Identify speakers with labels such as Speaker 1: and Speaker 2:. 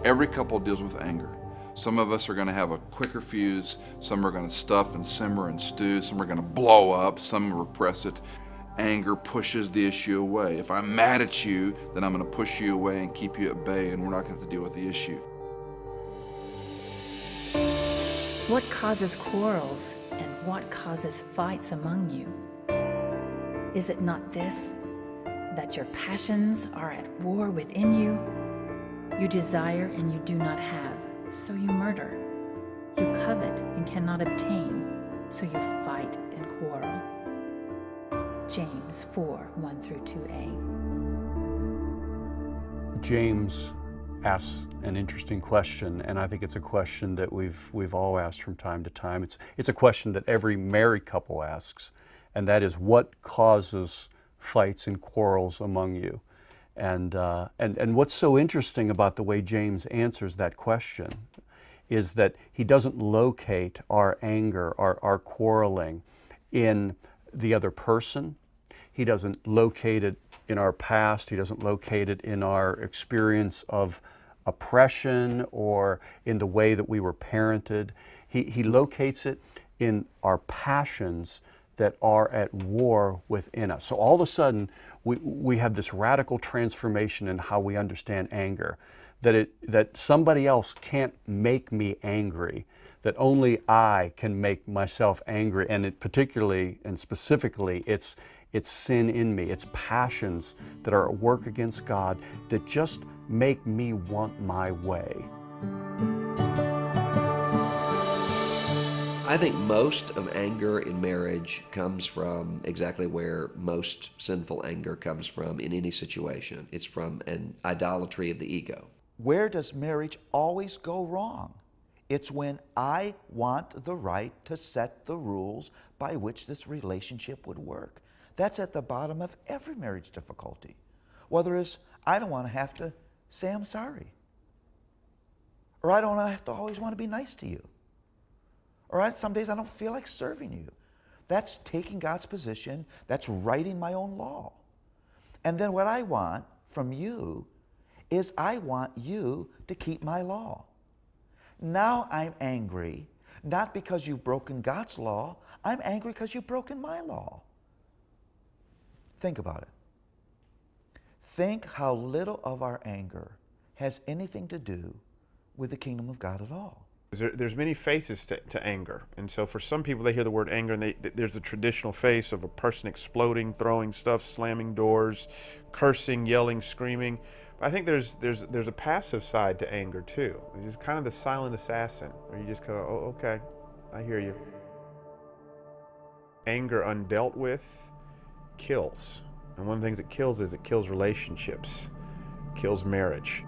Speaker 1: Every couple deals with anger. Some of us are going to have a quicker fuse, some are going to stuff and simmer and stew, some are going to blow up, some repress it. Anger pushes the issue away. If I'm mad at you, then I'm going to push you away and keep you at bay, and we're not going to have to deal with the issue.
Speaker 2: What causes quarrels and what causes fights among you? Is it not this, that your passions are at war within you? You desire and you do not have, so you murder. You covet and cannot obtain, so you fight and quarrel. James 4:1-2a.
Speaker 3: James asks an interesting question, and I think it's a question that we've all asked from time to time. It's a question that every married couple asks, and that is, what causes fights and quarrels among you? And what's so interesting about the way James answers that question is that he doesn't locate our anger, our quarreling in the other person. He doesn't locate it in our past. He doesn't locate it in our experience of oppression or in the way that we were parented. He locates it in our passions that are at war within us. So all of a sudden, we have this radical transformation in how we understand anger, that somebody else can't make me angry, that only I can make myself angry, and it particularly and specifically, it's sin in me, it's passions that are at work against God that just make me want my way.
Speaker 4: I think most of anger in marriage comes from exactly where most sinful anger comes from in any situation. It's from an idolatry of the ego.
Speaker 5: Where does marriage always go wrong? It's when I want the right to set the rules by which this relationship would work. That's at the bottom of every marriage difficulty. Whether it's, I don't want to have to say I'm sorry. Or I don't have to always want to be nice to you. Or some days I don't feel like serving you. That's taking God's position. That's writing my own law. And then what I want from you is I want you to keep my law. Now I'm angry, not because you've broken God's law. I'm angry because you've broken my law. Think about it. Think how little of our anger has anything to do with the kingdom of God at all.
Speaker 6: There's many faces to anger, and so for some people they hear the word anger and there's a traditional face of a person exploding, throwing stuff, slamming doors, cursing, yelling, screaming. But I think there's a passive side to anger too. It's kind of the silent assassin, where you just go, oh, okay, I hear you. Anger undealt with kills, and one of the things it kills is it kills relationships, kills marriage.